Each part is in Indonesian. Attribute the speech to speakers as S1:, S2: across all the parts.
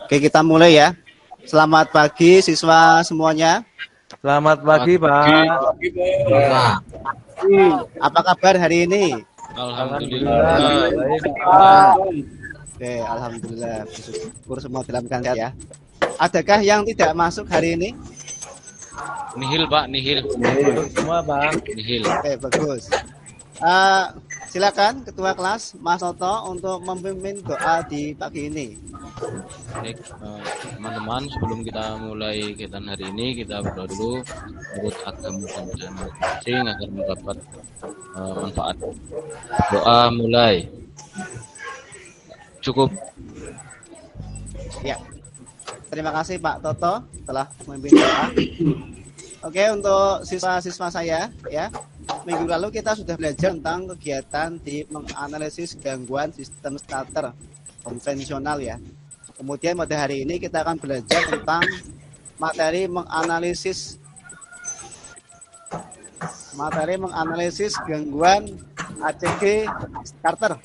S1: Oke, kita mulai ya. Selamat pagi siswa semuanya.
S2: Selamat pagi, Pak.
S1: Apa kabar hari ini?
S2: Alhamdulillah. Baik.
S1: Oke, alhamdulillah. Bersyukur semua dalam keadaan sehat ya. Adakah yang tidak masuk hari ini?
S3: Nihil, Pak, nihil.
S2: Semua, Pak.
S3: Nihil.
S1: Oke, bagus. Silakan Ketua Kelas Mas Toto untuk memimpin doa di pagi ini.
S3: Baik, teman-teman, sebelum kita mulai kegiatan hari ini, kita berdoa dulu menurut agama dan masing-masing agar mendapat manfaat. Doa mulai. Cukup.
S1: Ya. Terima kasih Pak Toto telah memimpin doa. Oke, untuk siswa-siswa saya ya. Minggu lalu kita sudah belajar tentang kegiatan di menganalisis gangguan sistem starter konvensional ya. Kemudian pada hari ini kita akan belajar tentang materi menganalisis gangguan ACG starter.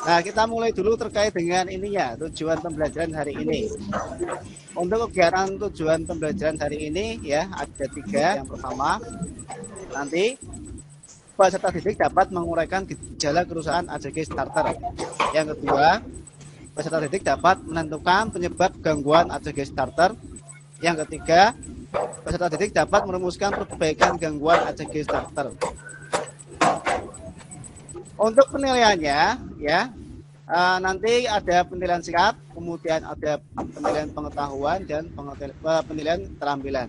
S1: Nah, kita mulai dulu terkait dengan ininya, tujuan pembelajaran hari ini. Untuk kegiatan tujuan pembelajaran hari ini ya ada 3. Yang pertama, nanti peserta didik dapat menguraikan gejala kerusakan ACG starter. Yang kedua, peserta didik dapat menentukan penyebab gangguan ACG starter. Yang ketiga, peserta didik dapat merumuskan perbaikan gangguan ACG starter. Untuk penilaiannya ya, nanti ada penilaian singkat, kemudian ada penilaian pengetahuan dan penilaian keterampilan.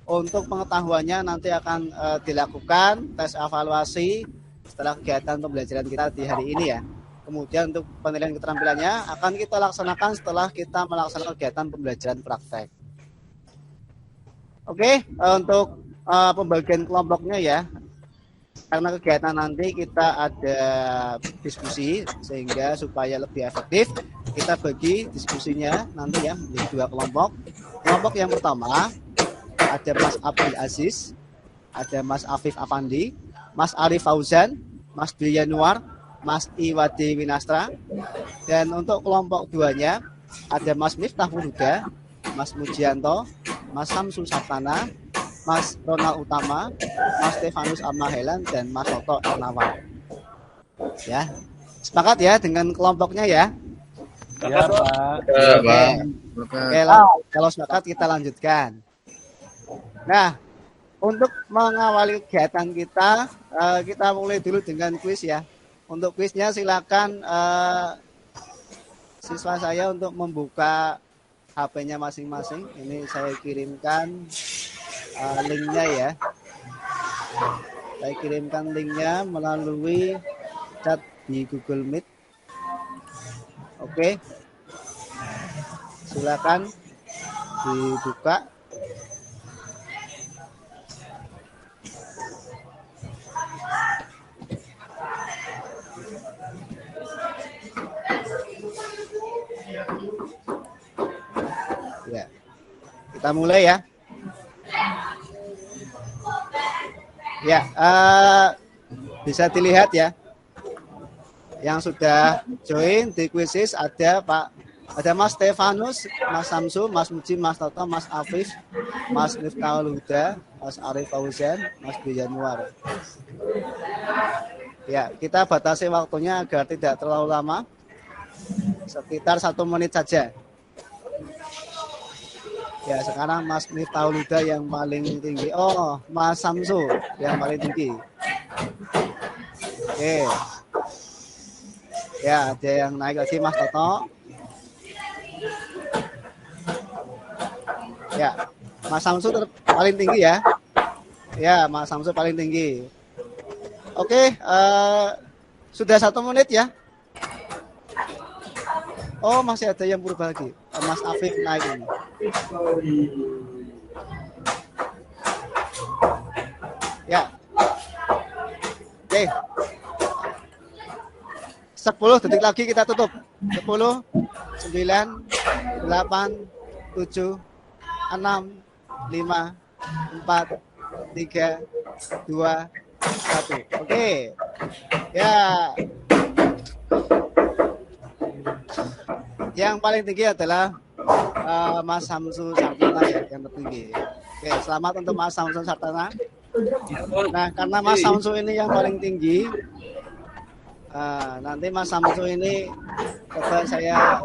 S1: Untuk pengetahuannya nanti akan dilakukan tes evaluasi setelah kegiatan pembelajaran kita di hari ini ya. Kemudian untuk penilaian keterampilannya akan kita laksanakan setelah kita melaksanakan kegiatan pembelajaran praktek. Oke, untuk pembagian kelompoknya ya. Karena kegiatan nanti kita ada diskusi sehingga supaya lebih efektif kita bagi diskusinya nanti ya menjadi 2 kelompok. Kelompok yang pertama ada Mas Abdul Aziz, ada Mas Afif Afandi, Mas Arif Fauzan, Mas Dwi Yanuar, Mas Iwadi Winastra. Dan untuk kelompok 2-nya ada Mas Miftahul Huda, Mas Mujianto, Mas Samsul Saptana, Mas Ronald Utama, Mas Stefanus Amahelan, dan Mas Toto Ernawan. Ya, sepakat ya dengan kelompoknya ya?
S2: Ya, Pak.
S1: Oke, kalau sepakat kita lanjutkan. Nah, untuk mengawali kegiatan kita, kita mulai dulu dengan kuis ya. Untuk kuisnya silakan siswa saya untuk membuka HP-nya masing-masing. Ini saya kirimkan linknya ya. Saya kirimkan linknya melalui chat di Google Meet. Oke, silakan dibuka. Ya, kita mulai ya. Ya, bisa dilihat ya. Yang sudah join di kuisis ada Mas Stefanus, Mas Samsu, Mas Muji, Mas Toto, Mas Afif, Mas Miftahul Huda, Mas Arif Fauzan, Mas Dwi Yanuar. Ya, kita batasi waktunya agar tidak terlalu lama. Sekitar 1 menit saja. Ya, sekarang Mas Miftahul Huda yang paling tinggi. Oh, Mas Samsu yang paling tinggi. Oke. Ya, ada yang naik lagi Mas Toto. Ya, Mas Samsu paling tinggi ya. Ya, Mas Samsu paling tinggi. Oke, sudah 1 menit ya. Oh, masih ada yang berubah lagi. Mas Afif naik ini. Ya. Oke. 10 detik lagi kita tutup. 10, 9, 8, 7, 6, 5, 4, 3, 2, 1. Oke. Ya. Yang paling tinggi adalah Mas Samsu Sartana ya, yang tertinggi. Oke, selamat untuk Mas Samsu Sartana. Nah, karena Mas Samsu ini yang paling tinggi, nanti Mas Samsu ini coba saya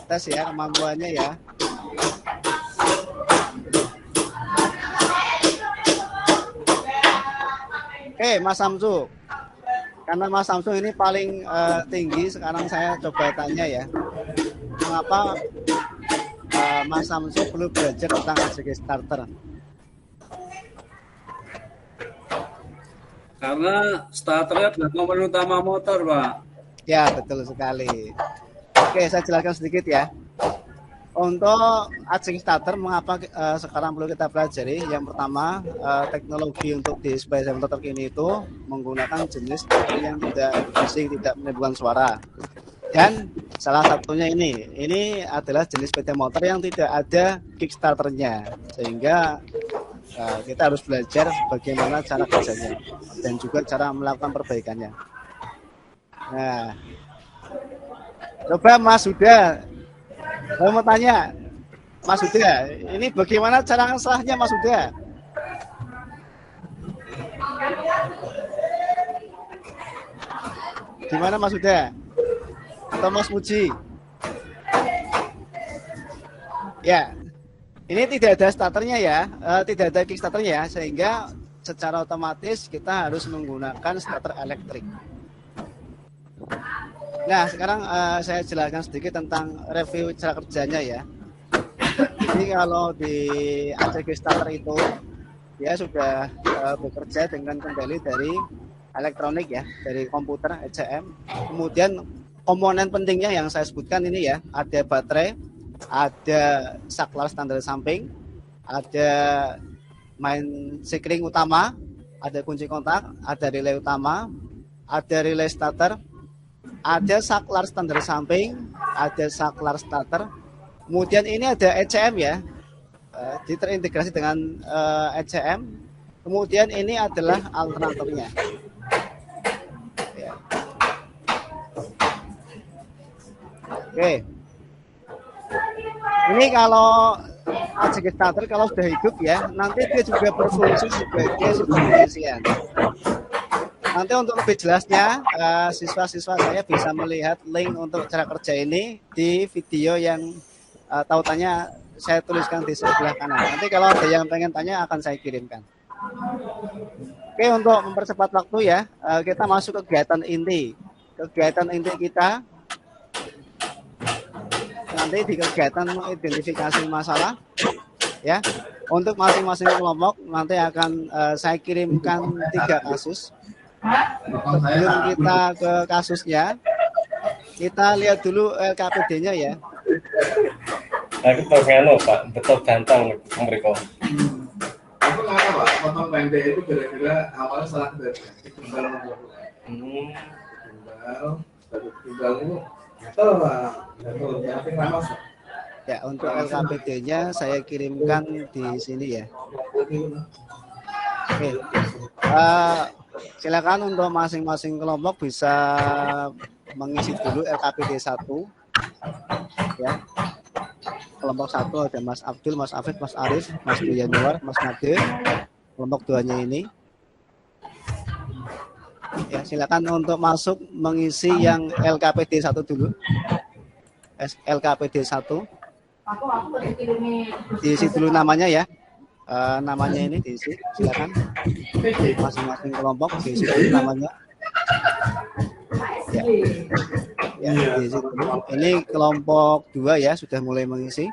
S1: tes ya kemampuannya ya. Oke, Mas Samsu. Karena Mas Samsu ini paling tinggi, sekarang saya coba tanya ya. Mengapa Mas Samsu perlu belajar tentang ACG Starter?
S4: Karena starternya adalah komponen utama motor, Pak.
S1: Ya, betul sekali. Oke, saya jelaskan sedikit ya. Untuk ACG Starter, mengapa sekarang perlu kita pelajari? Yang pertama, teknologi untuk di sepeda motor terkini itu menggunakan jenis yang tidak bising, tidak menimbulkan suara. Dan salah satunya ini adalah jenis sepeda motor yang tidak ada kickstarternya, sehingga kita harus belajar bagaimana cara kerjanya dan juga cara melakukan perbaikannya. Nah, coba Mas Huda, saya mau tanya, Mas Huda, ini bagaimana cara ngesahnya Mas Huda? Gimana Mas Huda? Atau Mas Muji? Ya, ini tidak ada starternya ya, tidak ada kickstarternya ya, sehingga secara otomatis kita harus menggunakan starter elektrik. Nah, sekarang saya jelaskan sedikit tentang review cara kerjanya ya. Jadi kalau di ACG Starter itu dia sudah bekerja dengan kendali dari elektronik ya, dari komputer ECM. Kemudian komponen pentingnya yang saya sebutkan ini ya, ada baterai, ada saklar standar samping, ada main sekring utama, ada kunci kontak, ada relay utama, ada relay starter, ada saklar standar samping, ada saklar starter. Kemudian ini ada ECM ya, terintegrasi dengan ECM. Kemudian ini adalah alternatornya. Ya. Oke. Ini kalau ACG Starter kalau sudah hidup ya, nanti dia juga berfungsi sebagai sumber pengisian. Nanti untuk lebih jelasnya, siswa-siswa saya bisa melihat link untuk cara kerja ini di video yang tautannya saya tuliskan di sebelah kanan. Nanti kalau ada yang pengen tanya akan saya kirimkan. Oke, untuk mempercepat waktu ya, kita masuk ke kegiatan inti. Kegiatan inti kita nanti di kegiatan mengidentifikasi masalah ya. Untuk masing-masing kelompok nanti akan saya kirimkan 3 kasus. Sebelum kita ke kasusnya, kita lihat dulu LKPD-nya ya.
S5: Aku tahu Pak, betul ganteng mereka.
S6: Aku nggak tahu Pak, potong pendek itu kira-kira awalnya salah dari tunggal tunggal itu betul Pak, betul. Tapi lama Pak.
S1: Ya, untuk LKPD-nya saya kirimkan di sini ya. Oke. Silakan untuk masing-masing kelompok bisa mengisi dulu LKPD 1 ya. Kelompok 1 ada Mas Abdul, Mas Afid, Mas Arif, Mas Yanuar, Mas Nadir. Kelompok 2-nya ini. Ya, silakan untuk masuk mengisi yang LKPD 1 dulu. LKPD 1. Diisi dulu namanya ya. Namanya ini diisi, silakan. Masing-masing kelompok diisi dulu namanya. Ya. Ya, diisi dulu. Ini kelompok 2 ya, sudah mulai mengisi.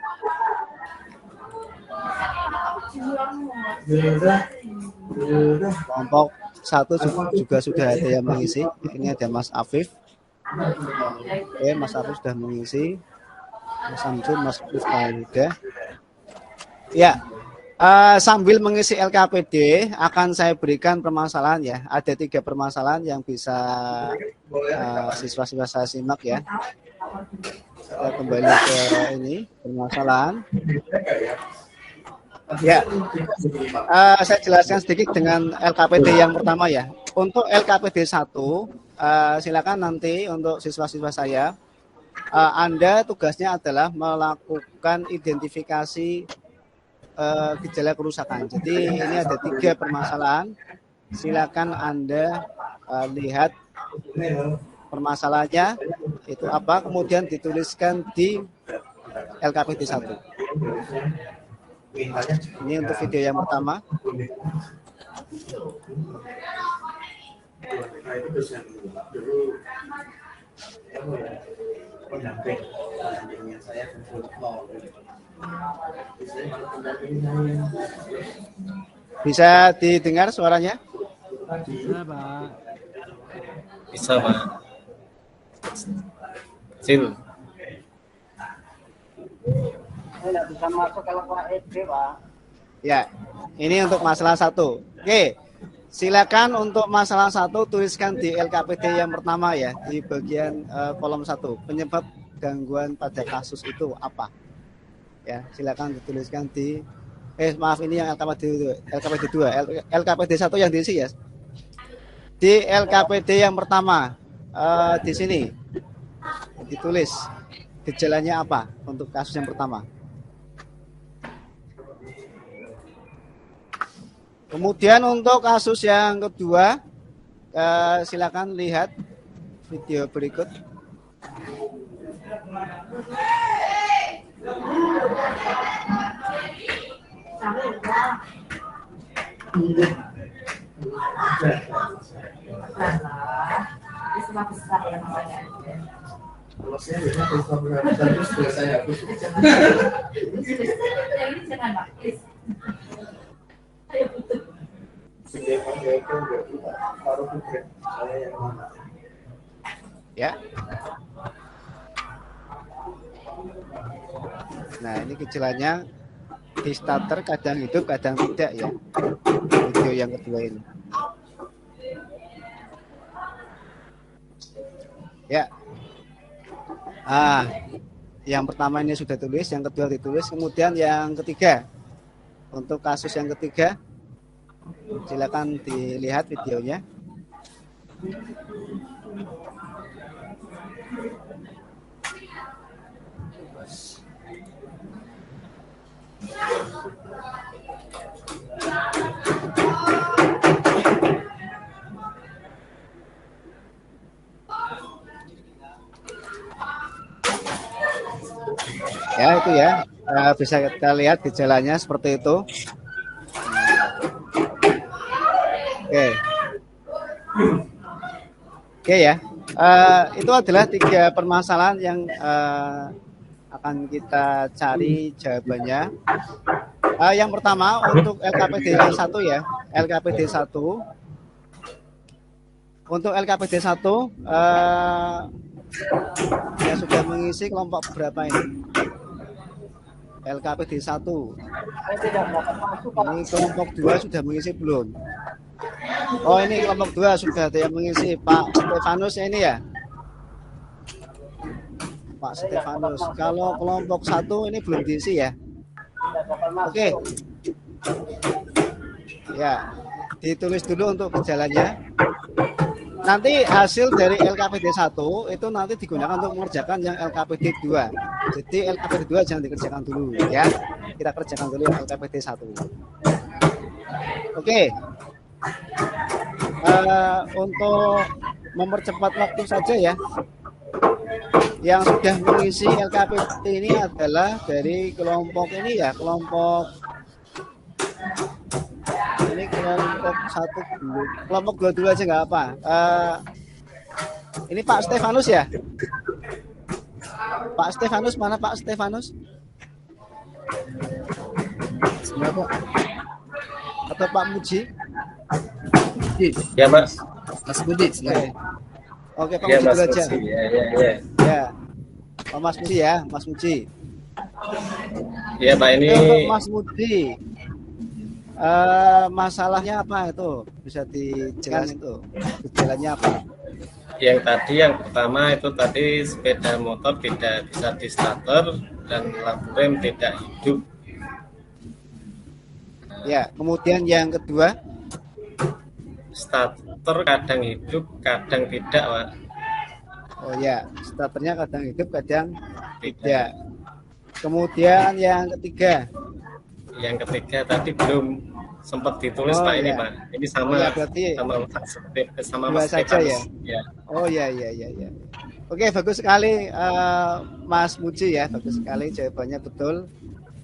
S1: Kelompok 1 juga sudah ada yang mengisi. Ini ada Mas Afif. Oke, Mas Afif sudah mengisi. Mas Samsul, Mas Rizka. Ya, sambil mengisi LKPD akan saya berikan permasalahan ya. Ada 3 permasalahan yang bisa siswa-siswa saya simak ya. Saya kembali ke ini permasalahan. Ya, saya jelaskan sedikit dengan LKPD yang pertama ya. Untuk LKPD 1, silakan nanti untuk siswa-siswa saya Anda tugasnya adalah melakukan identifikasi gejala kerusakan. Jadi ini ada 3 permasalahan. Silakan Anda lihat permasalahannya itu apa, kemudian dituliskan di LKPD 1. Ini untuk video yang pertama. Bisa didengar suaranya?
S5: Bisa, Pak. Kecil.
S1: Tidak bisa masuk kalau Pak SD, Pak. Ya, ini untuk masalah 1. Oke, silakan untuk masalah 1 tuliskan di LKPD yang pertama ya, di bagian kolom 1. Penyebab gangguan pada kasus itu apa? Ya, silakan dituliskan di maaf, ini yang LKPD 2. LKPD 1 yang diisi ya. Di LKPD yang pertama di sini ditulis gejalanya apa untuk kasus yang pertama. Kemudian untuk kasus yang kedua, silakan lihat video berikut.
S6: Kalau saya biasanya besar terus sudah saya hapus.
S1: Ya. Nah, ini gejalanya di starter kadang hidup, kadang tidak ya. Video yang kedua ini. Ya. Yang pertama ini sudah tulis, yang kedua ditulis, kemudian yang ketiga. Untuk kasus yang ketiga, silakan dilihat videonya. Ya, itu ya. Bisa kita lihat gejalanya seperti itu. Oke ya. Itu adalah 3 permasalahan yang akan kita cari jawabannya. Yang pertama untuk LKPD 1 ya. LKPD 1. Untuk LKPD 1 yang sudah mengisi kelompok berapa ini? LKPD 1. Ini kelompok 2 sudah mengisi belum? Oh, ini kelompok 2 sudah ada yang mengisi. Pak Stefanus ini ya? Pak Stefanus. Kalau kelompok 1 ini belum diisi ya? Oke. Ya, ditulis dulu untuk gejalanya. Nanti hasil dari LKPD 1 itu nanti digunakan untuk mengerjakan yang LKPD 2. Jadi LKPD 2 jangan dikerjakan dulu ya. Kita kerjakan dulu yang LKPD 1. Oke. Untuk mempercepat waktu saja ya. Yang sudah mengisi LKPD ini adalah dari kelompok ini ya, kelompok ini kelompok 1 dulu, kelompok 2 dulu aja nggak apa. Ini Pak Stefanus ya, Pak Stefanus, mana Pak Stefanus? Siapa? Atau Pak Muji?
S5: Ya, Mas.
S1: Mas Budi. Oke, Pak
S5: Ya,
S1: Muji
S5: Mas
S1: dulu aja.
S5: Muji. Ya.
S1: Ya, Pak Mas Muji ya, Mas Muji.
S5: Ya, Pak, ini
S1: Untuk Mas Muji. Masalahnya apa itu? Bisa dijelaskan itu? Gejalanya apa?
S5: yang pertama itu tadi sepeda motor tidak bisa di starter dan lampu rem tidak hidup.
S1: Ya, kemudian yang kedua,
S5: Starter kadang hidup, kadang tidak, Pak.
S1: Oh ya, starternya kadang hidup, kadang tidak. Kemudian yang ketiga.
S5: Yang ketiga tadi belum sempat ditulis
S1: Oh,
S5: Pak ini
S1: ya.
S5: Pak. Ini
S1: Oh,
S5: sama
S1: ya, berarti
S5: sama
S1: dua
S5: Mas
S1: saja
S5: Stefanus.
S1: ya.
S5: Ya.
S1: Oh ya, ya, ya, ya. Oke, bagus sekali Mas Muji ya, bagus sekali jawabannya betul.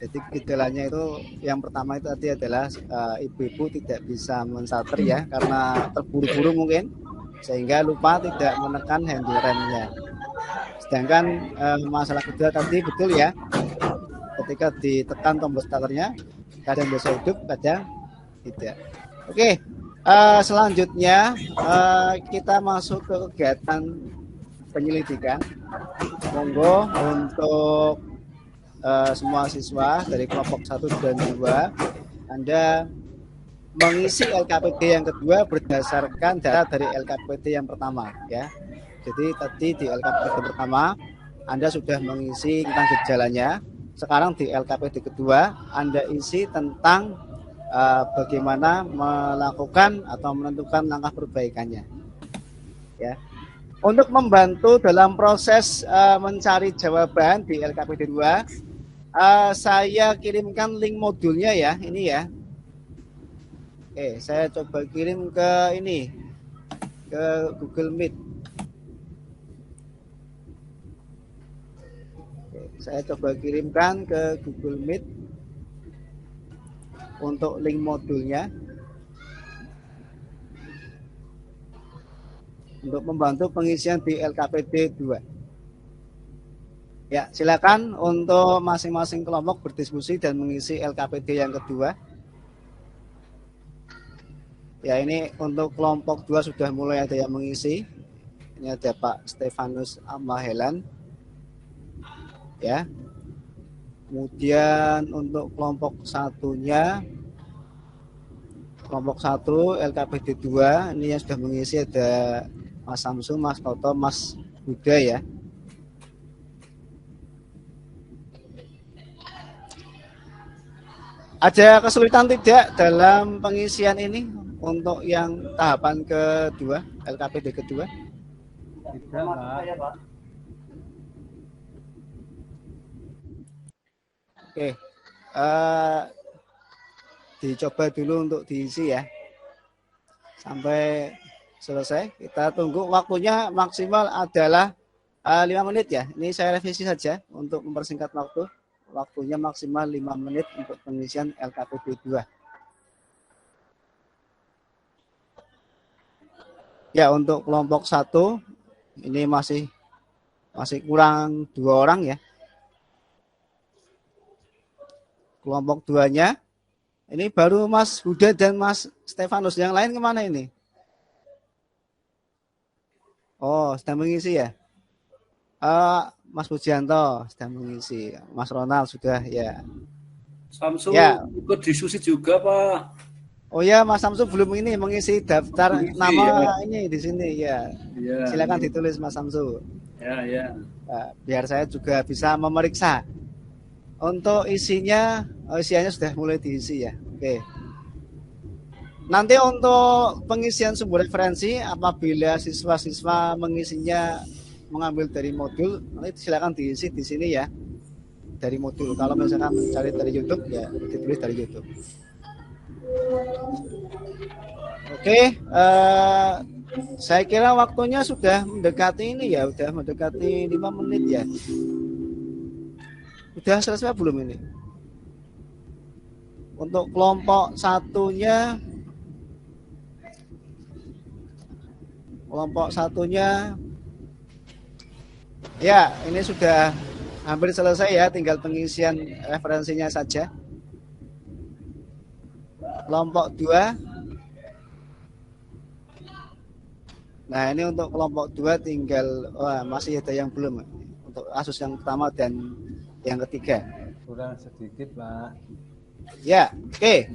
S1: Jadi gejalanya itu yang pertama itu tadi adalah ibu-ibu tidak bisa menstarter ya karena terburu-buru mungkin sehingga lupa tidak menekan handle remnya. Sedangkan masalah kedua tadi betul ya, ketika ditekan tombol starternya kadang bisa hidup, kadang tidak. Oke, selanjutnya kita masuk ke kegiatan penyelidikan. Monggo untuk semua siswa dari kelompok 1 dan 2, Anda mengisi LKPD yang kedua berdasarkan data dari LKPD yang pertama ya. Jadi tadi di LKPD pertama Anda sudah mengisi tentang gejalanya. Sekarang di LKPD kedua Anda isi tentang bagaimana melakukan atau menentukan langkah perbaikannya. Ya. Untuk membantu dalam proses mencari jawaban di LKPD 2, saya kirimkan link modulnya ya, ini ya. Oke, saya coba kirim ke ini, ke Google Meet. Oke, saya coba kirimkan ke Google Meet untuk link modulnya. Untuk membantu pengisian di LKPD 2. Ya, silakan untuk masing-masing kelompok berdiskusi dan mengisi LKPD yang kedua. Ya, ini untuk kelompok 2 sudah mulai ada yang mengisi. Ini ada Pak Stefanus Amahelan. Ya. Kemudian untuk kelompok satunya, kelompok 1 LKPD 2, ini yang sudah mengisi ada Mas Samsu, Mas Toto, Mas Buda ya. Ada kesulitan tidak dalam pengisian ini untuk yang tahapan kedua, LKPD kedua?
S2: Tidak, Pak.
S1: Oke, dicoba dulu untuk diisi ya, sampai selesai. Kita tunggu, waktunya maksimal adalah 5 menit ya. Ini saya revisi saja untuk mempersingkat waktu. Waktunya maksimal 5 menit untuk pengisian LKPD 2. Ya, untuk kelompok 1 ini masih kurang 2 orang ya. Kelompok 2-nya ini baru Mas Huda dan Mas Stefanus. Yang lain kemana ini? Oh, sedang mengisi ya. Mas Pujianto sedang mengisi. Mas Ronald sudah ya.
S4: Samsu
S1: Ya.
S4: ikut diskusi juga Pak.
S1: Oh ya, Mas Samsu belum ini mengisi daftar
S4: Mengisi,
S1: nama
S4: ya.
S1: ini di sini ya.
S4: Ya.
S1: Silakan ditulis Mas Samsu.
S4: Ya.
S1: Biar saya juga bisa memeriksa. Untuk isinya sudah mulai diisi ya. Oke. Nanti untuk pengisian sumber referensi, apabila siswa-siswa mengisinya mengambil dari modul, nanti silakan diisi di sini ya, dari modul. Kalau misalkan mencari dari YouTube ya ditulis dari YouTube. Oke, saya kira waktunya sudah mendekati ini ya, sudah mendekati 5 menit ya. Sudah selesai belum ini? Untuk kelompok satunya ya, ini sudah hampir selesai ya, tinggal pengisian referensinya saja. Kelompok 2. Nah, ini untuk kelompok 2 tinggal masih ada yang belum untuk kasus yang pertama dan yang ketiga.
S2: Kurang sedikit, Pak.
S1: Ya, oke.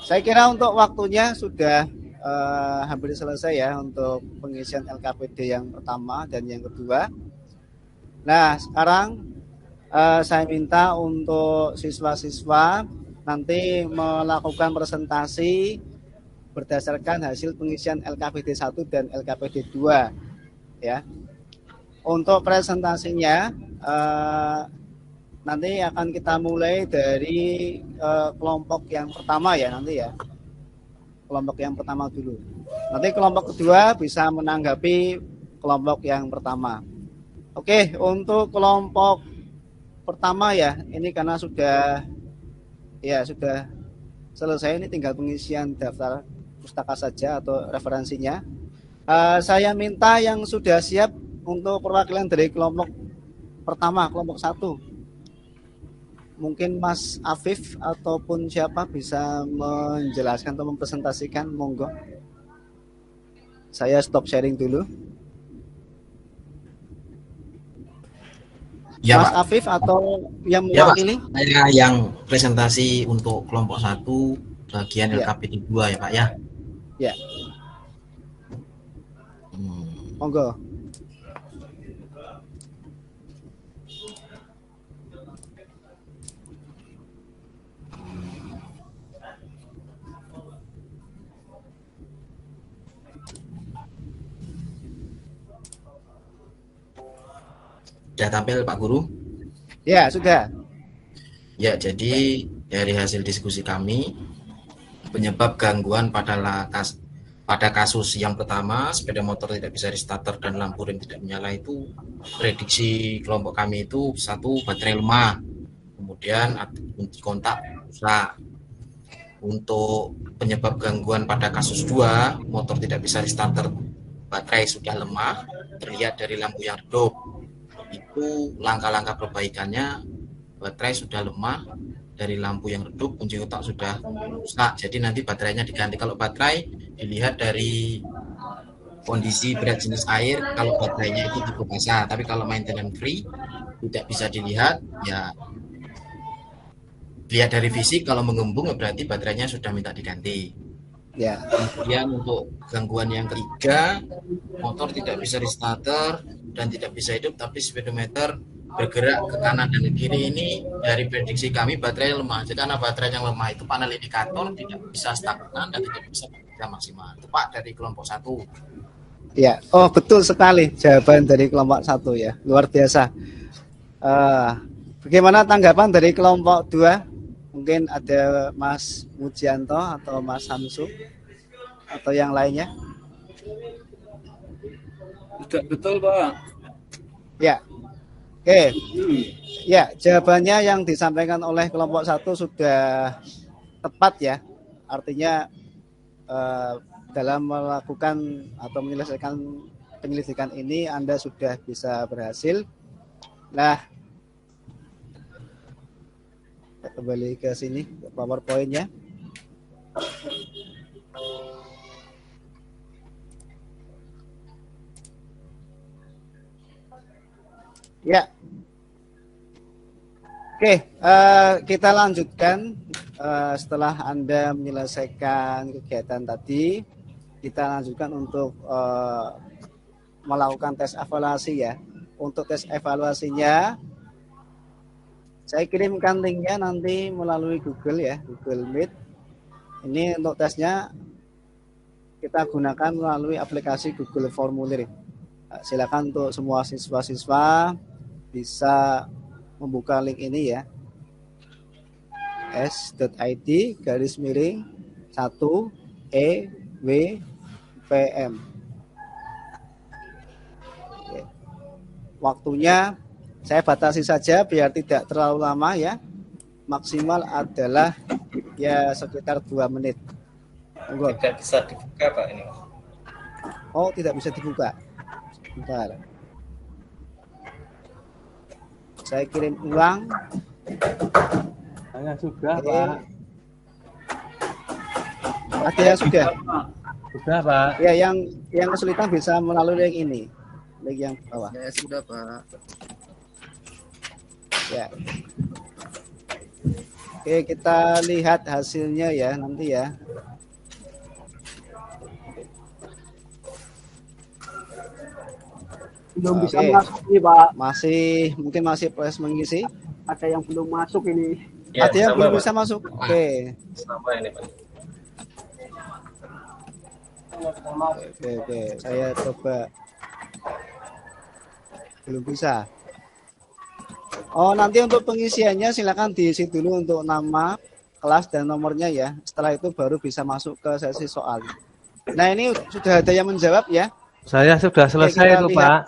S1: Saya kira untuk waktunya sudah hampir selesai ya untuk pengisian LKPD yang pertama dan yang kedua. Nah, sekarang saya minta untuk siswa-siswa nanti melakukan presentasi berdasarkan hasil pengisian LKPD 1 dan LKPD 2 ya. Untuk presentasinya nanti akan kita mulai dari kelompok yang pertama ya nanti ya. Kelompok yang pertama dulu. Nanti kelompok kedua bisa menanggapi kelompok yang pertama. Oke, untuk kelompok pertama ya, ini karena sudah selesai, ini tinggal pengisian daftar pustaka saja atau referensinya. Saya minta yang sudah siap untuk perwakilan dari kelompok pertama, kelompok 1. Mungkin Mas Afif ataupun siapa bisa menjelaskan atau mempresentasikan, monggo. Saya stop sharing dulu.
S7: Ya,
S1: Mas
S7: Pak.
S1: Afif atau yang
S7: Ya, Pak.
S1: mewakili?
S7: Saya yang presentasi untuk kelompok 1 bagian
S1: Ya.
S7: LKPD 2 ya, Pak ya.
S1: Ya, monggo.
S7: Sudah tampil Pak Guru?
S1: Ya, sudah.
S7: Ya, jadi dari hasil diskusi kami, penyebab gangguan pada kasus yang pertama, sepeda motor tidak bisa restarter dan lampu rem tidak menyala itu, prediksi kelompok kami itu 1, baterai lemah, kemudian kunci kontak rusak. Untuk penyebab gangguan pada kasus 2, motor tidak bisa restarter, baterai sudah lemah, terlihat dari lampu yang redup. Itu langkah-langkah perbaikannya, baterai sudah lemah, dari lampu yang redup, kunci kotak sudah rusak, jadi nanti baterainya diganti. Kalau baterai dilihat dari kondisi berat jenis air, kalau baterainya itu tipe basah, tapi kalau maintenance free tidak bisa dilihat, ya lihat dari fisik, kalau mengembung berarti baterainya sudah minta diganti.
S1: Ya.
S7: Kemudian untuk gangguan yang ketiga, motor tidak bisa restarter dan tidak bisa hidup, tapi speedometer bergerak ke kanan dan ke kiri. Ini dari prediksi kami baterai lemah. Jadi karena baterai yang lemah itu panel indikator tidak bisa stagnan dan tidak bisa bekerja maksimal. Itu Pak dari kelompok 1.
S1: Ya, oh betul sekali jawaban dari kelompok 1 ya, luar biasa. Bagaimana tanggapan dari kelompok 2? Mungkin ada Mas Mujianto atau Mas Samsu atau yang lainnya.
S4: Tidak betul, Pak.
S1: Ya, oke. Ya, jawabannya yang disampaikan oleh kelompok 1 sudah tepat ya. Artinya dalam melakukan atau menyelesaikan penyelidikan ini Anda sudah bisa berhasil. Nah, kita kembali ke sini, ke PowerPoint-nya. Ya. Oke, kita lanjutkan setelah Anda menyelesaikan kegiatan tadi, kita lanjutkan untuk melakukan tes evaluasi ya. Untuk tes evaluasinya, saya kirimkan linknya nanti melalui Google ya, Google Meet. Ini untuk tesnya kita gunakan melalui aplikasi Google Formulir. Silakan untuk semua siswa-siswa bisa membuka link ini ya, s.id/1EWPM. Waktunya saya batasi saja biar tidak terlalu lama ya. Maksimal adalah ya sekitar 2 menit.
S5: Tidak bisa dibuka Pak ini.
S1: Oh, tidak bisa dibuka. Bentar. Saya kirim ulang.
S2: Saya sudah,
S1: Oke.
S2: Pak.
S1: Ada yang sudah.
S2: Sudah, Pak.
S1: Ya, yang kesulitan bisa melalui link ini. Link yang bawah.
S8: Ya sudah Pak.
S1: Ya. Oke, kita lihat hasilnya ya nanti ya.
S9: Belum bisa
S1: Oke.
S9: masuk nih Pak.
S1: Mungkin masih proses mengisi.
S9: Ada yang belum masuk ini.
S5: Ya,
S1: Ada yang
S5: sama,
S1: belum
S5: Pak.
S1: bisa masuk? Oke.
S5: Sama ini, Pak.
S1: Oke. Saya coba. Belum bisa. Oh, nanti untuk pengisiannya silakan diisi dulu untuk nama, kelas, dan nomornya ya. Setelah itu baru bisa masuk ke sesi soal. Nah, ini sudah ada yang menjawab ya.
S2: Saya sudah
S1: Oke,
S2: selesai
S1: kita
S2: itu,
S1: lihat
S2: Pak.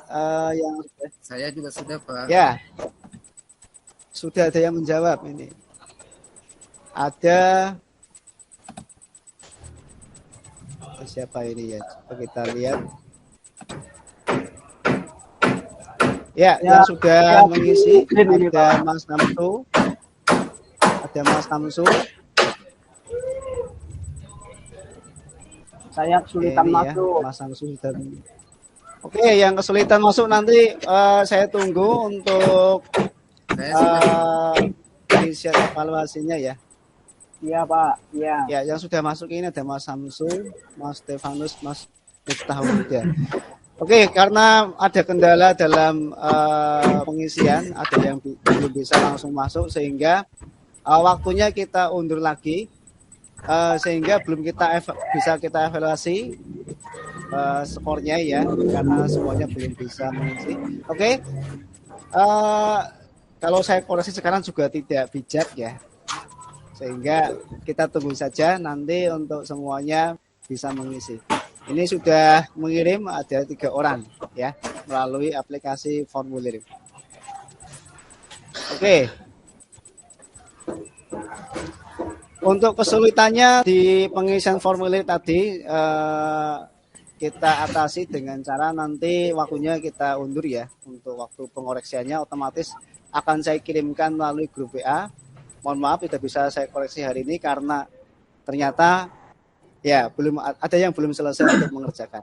S1: yang
S7: Saya juga sudah, Pak.
S1: ya, sudah ada yang menjawab ini. Ada siapa ini ya? Coba kita lihat. Ya, yang sudah mengisi ada Mas Namsu. Ada Mas Namsu.
S8: Saya kesulitan
S1: Ini ya,
S8: masuk.
S1: Mas Namsu sudah. Oke, yang kesulitan masuk nanti saya tunggu untuk isi evaluasinya ya.
S8: Iya, Pak. Iya.
S1: Ya, yang sudah masuk ini ada Mas Samsu, Mas Stefanus, Mas Miftahul. Oke, karena ada kendala dalam pengisian, ada yang belum bisa langsung masuk sehingga waktunya kita undur lagi sehingga belum bisa kita evaluasi skornya ya, karena semuanya belum bisa mengisi. Oke, kalau saya koreksi sekarang juga tidak bijak ya, sehingga kita tunggu saja nanti untuk semuanya bisa mengisi. Ini sudah mengirim ada 3 orang ya melalui aplikasi formulir. Oke. Untuk kesulitannya di pengisian formulir tadi kita atasi dengan cara nanti waktunya kita undur ya. Untuk waktu pengoreksiannya otomatis akan saya kirimkan melalui grup WA. Mohon maaf tidak bisa saya koreksi hari ini karena ternyata ya belum ada yang belum selesai untuk mengerjakan.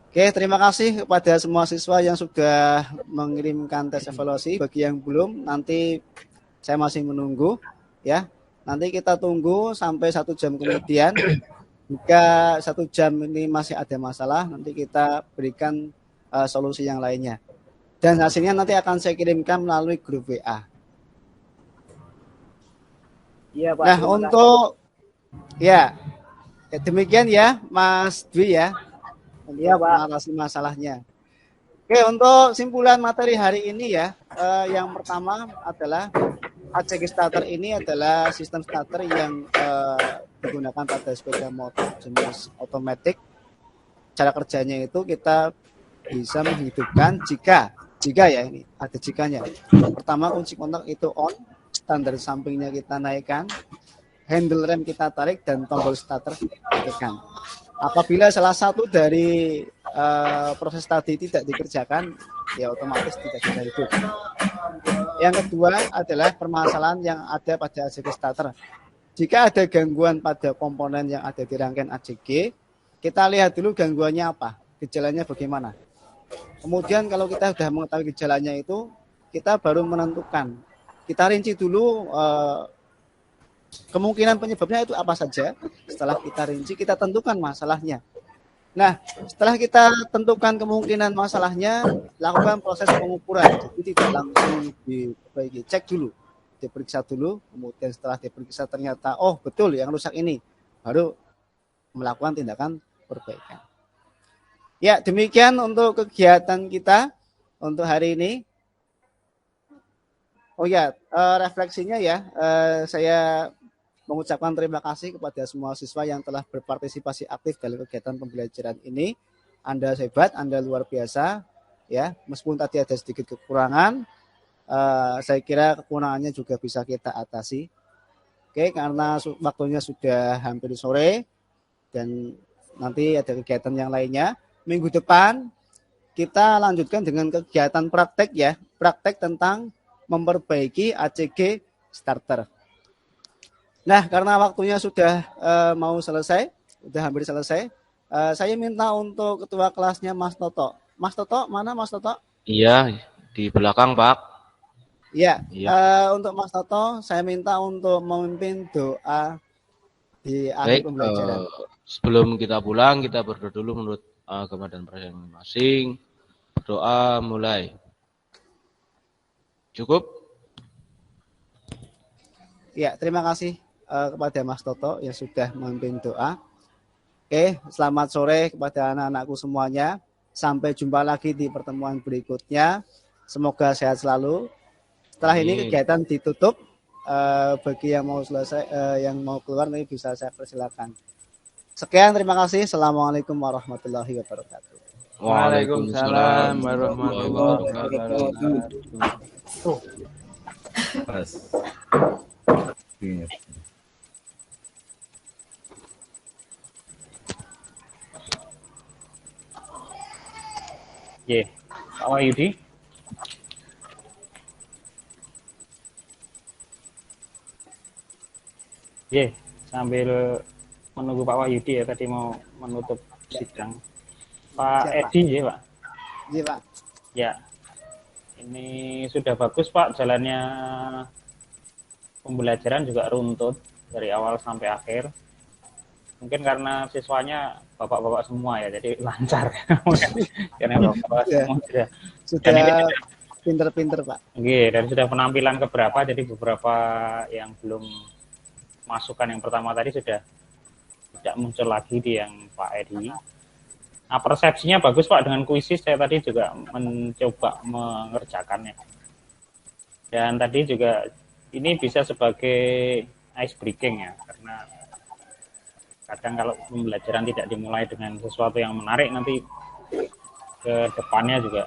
S1: Oke, terima kasih kepada semua siswa yang sudah mengirimkan tes evaluasi. Bagi yang belum, nanti saya masih menunggu ya. Nanti kita tunggu sampai 1 jam kemudian. Jika 1 jam ini masih ada masalah, nanti kita berikan solusi yang lainnya. Dan hasilnya nanti akan saya kirimkan melalui grup WA.
S8: Iya, Pak.
S1: Nah, untuk ya demikian ya, Mas Dwi ya.
S8: Iya, Pak.
S1: Mengatasi masalahnya. Oke, untuk simpulan materi hari ini ya, yang pertama adalah ACG starter ini adalah sistem starter yang digunakan pada sepeda motor jenis otomatis. Cara kerjanya itu kita bisa menghidupkan jika ya ini ada jikanya. Pertama kunci kontak itu on, standar sampingnya kita naikkan, handle rem kita tarik dan tombol starter tekan. Apabila salah satu dari proses tadi tidak dikerjakan, ya otomatis tidak bisa hidup. Yang kedua adalah permasalahan yang ada pada ACG starter. Jika ada gangguan pada komponen yang ada di rangkaian ACG, kita lihat dulu gangguannya apa, gejalanya bagaimana. Kemudian kalau kita sudah mengetahui gejalanya itu, kita baru menentukan. Kita rinci dulu kemungkinan penyebabnya itu apa saja. Setelah kita rinci, kita tentukan masalahnya. Nah, setelah kita tentukan kemungkinan masalahnya, lakukan proses pengukuran. Jadi tidak langsung diperbaiki, cek dulu, diperiksa dulu. Kemudian setelah diperiksa ternyata, oh betul yang rusak ini, baru melakukan tindakan perbaikan. Ya, demikian untuk kegiatan kita untuk hari ini. Oh ya, refleksinya ya, saya mengucapkan terima kasih kepada semua siswa yang telah berpartisipasi aktif dalam kegiatan pembelajaran ini. Anda hebat, Anda luar biasa, ya. Meskipun tadi ada sedikit kekurangan, saya kira kekurangannya juga bisa kita atasi. Oke, karena waktunya sudah hampir sore dan nanti ada kegiatan yang lainnya. Minggu depan kita lanjutkan dengan kegiatan praktek ya, praktek tentang memperbaiki ACG starter. Nah, karena waktunya sudah mau selesai, sudah hampir selesai, saya minta untuk ketua kelasnya Mas Toto. Mas Toto, mana Mas Toto?
S3: Iya, di belakang, Pak.
S1: Iya.
S3: Iya.
S1: Untuk Mas Toto, saya minta untuk memimpin doa di akhir pembelajaran.
S3: Sebelum kita pulang, kita berdoa dulu menurut agama dan percayaan masing-masing. Berdoa mulai. Cukup?
S1: Ya, terima kasih kepada Mas Toto yang sudah memimpin doa. Oke, selamat sore kepada anak-anakku semuanya. Sampai jumpa lagi di pertemuan berikutnya. Semoga sehat selalu. Setelah ini
S3: Amin.
S1: kegiatan ditutup. Bagi yang mau selesai, yang mau keluar nanti bisa saya persilakan. Sekian, terima kasih. Assalamualaikum warahmatullahi wabarakatuh.
S2: Waalaikumsalam warahmatullahi wabarakatuh. Pas. Ingat.
S9: Ye, Pak Wahyudi. Ye, sambil menunggu Pak Wahyudi ya, tadi mau menutup sidang. Pak
S1: Siap, Pak.
S9: Edi ya Pak.
S1: Iya, Pak.
S9: Ya, ini sudah bagus Pak, jalannya pembelajaran juga runtut dari awal sampai akhir. Mungkin karena siswanya bapak-bapak semua ya, jadi lancar. Karena bapak-bapak
S1: Ya.
S9: semua sudah.
S1: Sudah
S9: Dan ini
S1: pinter-pinter, Pak.
S9: Oke, dan sudah penampilan keberapa, jadi beberapa yang belum masukan yang pertama tadi sudah tidak muncul lagi di yang Pak Edi. Nah, persepsinya bagus Pak, dengan kuisis saya tadi juga mencoba mengerjakannya. Dan tadi juga ini bisa sebagai ice breaking ya, karena kadang kalau pembelajaran tidak dimulai dengan sesuatu yang menarik, nanti ke depannya juga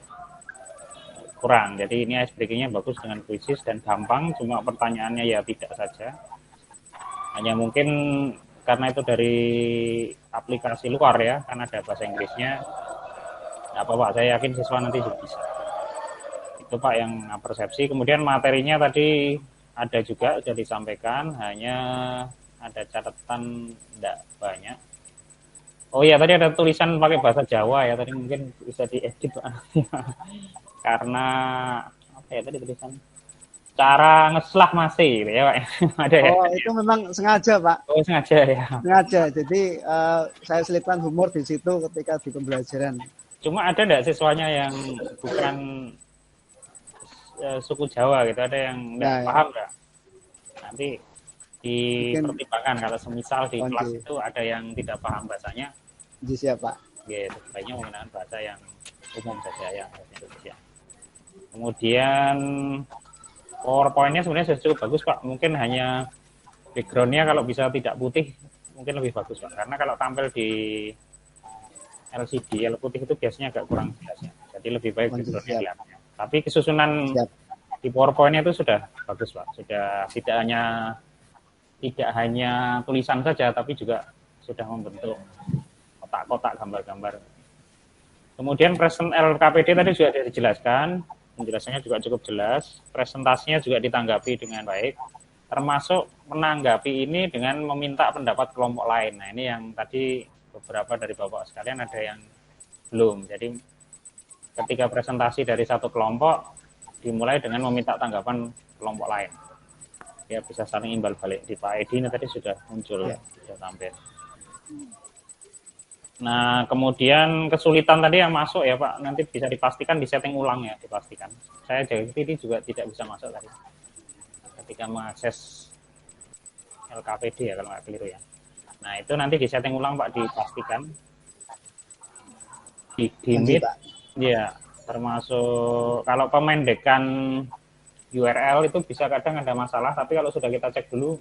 S9: kurang. Jadi ini ice breakingnya bagus dengan kuisis dan gampang, cuma pertanyaannya ya tidak saja. Hanya mungkin karena itu dari aplikasi luar ya, karena ada bahasa Inggrisnya. Nggak apa-apa, saya yakin siswa nanti juga bisa. Itu Pak yang persepsi. Kemudian materinya tadi ada juga sudah disampaikan, hanya ada catatan tidak banyak. Oh iya, tadi ada tulisan pakai bahasa Jawa ya, tadi mungkin bisa diedit Pak. Karena apa ya tadi tulisan? Cara ngeslah masih gitu ya Pak. Ada ya?
S1: Oh, itu memang sengaja, Pak.
S9: Oh, sengaja ya.
S1: Sengaja. Jadi saya selipkan humor di situ ketika di pembelajaran.
S9: Cuma ada enggak siswanya yang bukan suku Jawa gitu, ada yang enggak
S1: Nah,
S9: paham enggak? Nanti dipertimbangkan kalau semisal di
S1: Oke.
S9: kelas itu ada yang tidak paham bahasanya,
S1: Ji siapa?
S9: ya sebaiknya menggunakan bahasa yang umum saja ya, bahasa Indonesia. Kemudian PowerPoint-nya sebenarnya sudah cukup bagus Pak, mungkin hanya background-nya kalau bisa tidak putih mungkin lebih bagus Pak, karena kalau tampil di LCD, putih itu biasanya agak kurang jelas ya. Jadi lebih baik
S1: Oke,
S9: background-nya
S1: siap.
S9: kelihatan. Tapi kesusunan
S1: Siap.
S9: di PowerPoint-nya itu sudah bagus Pak, sudah tidak hanya tulisan saja, tapi juga sudah membentuk kotak-kotak gambar-gambar. Kemudian present LKPD tadi sudah dijelaskan, penjelasannya juga cukup jelas, presentasinya juga ditanggapi dengan baik, termasuk menanggapi ini dengan meminta pendapat kelompok lain. Nah ini yang tadi beberapa dari Bapak sekalian ada yang belum. Jadi ketika presentasi dari satu kelompok dimulai dengan meminta tanggapan kelompok lain. Ya bisa saling imbal balik. Di Pak Edi ini tadi sudah muncul,
S1: Ya.
S9: sudah tampil. Nah, kemudian kesulitan tadi yang masuk ya Pak, nanti bisa dipastikan di setting ulang ya, dipastikan. Saya jadi ini juga tidak bisa masuk tadi. Ketika mengakses LKPD ya, kalau nggak keliru ya. Nah, itu nanti di setting ulang Pak, dipastikan. Di
S1: Lanjut,
S9: Meet,
S1: Pak.
S9: ya, termasuk kalau pemendekan URL itu bisa kadang ada masalah, tapi kalau sudah kita cek dulu,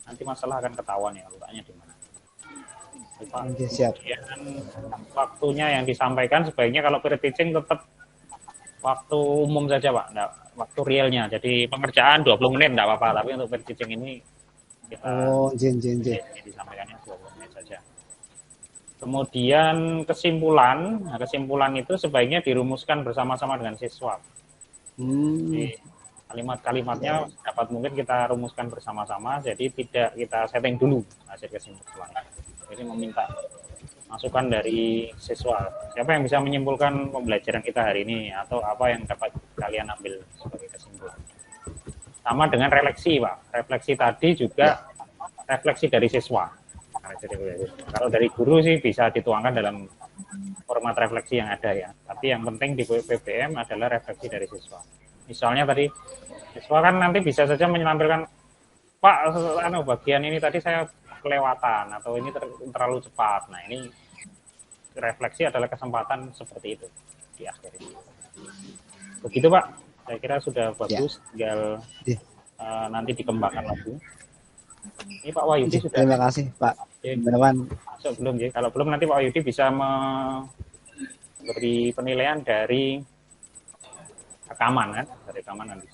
S9: nanti masalah akan ketahuan ya, letaknya di mana. Pak.
S1: Oke, siap.
S9: Kemudian waktunya yang disampaikan sebaiknya kalau pre-teaching tetap waktu umum saja Pak, enggak, waktu realnya. Jadi pengerjaan 20 menit enggak apa-apa, tapi untuk pre-teaching ini kita
S1: Oh, Jin.
S9: disampaikannya 20 menit saja. Kemudian kesimpulan itu sebaiknya dirumuskan bersama-sama dengan siswa. Jadi kalimat-kalimatnya dapat mungkin kita rumuskan bersama-sama, jadi tidak kita setting dulu hasil kesimpulan. Jadi meminta masukan dari siswa. Siapa yang bisa menyimpulkan pembelajaran kita hari ini atau apa yang dapat kalian ambil sebagai kesimpulan. Sama dengan refleksi, Pak. Refleksi tadi juga refleksi dari siswa. Kalau dari guru sih bisa dituangkan dalam format refleksi yang ada ya. Tapi yang penting di PPM adalah refleksi dari siswa. Misalnya tadi siswa kan nanti bisa saja menampilkan Pak, bagian ini tadi saya kelewatan atau ini terlalu cepat. Nah, ini refleksi adalah kesempatan seperti itu di akhir ini. Begitu Pak, saya kira sudah bagus, tinggal nanti dikembangkan lagi. Ini Pak Wahyudi sudah.
S1: Terima kasih Pak. Teman-teman.
S9: Masuk belum ya? Kalau belum nanti Pak Wahyudi bisa memberi penilaian dari rekaman kan? Dari rekaman nanti.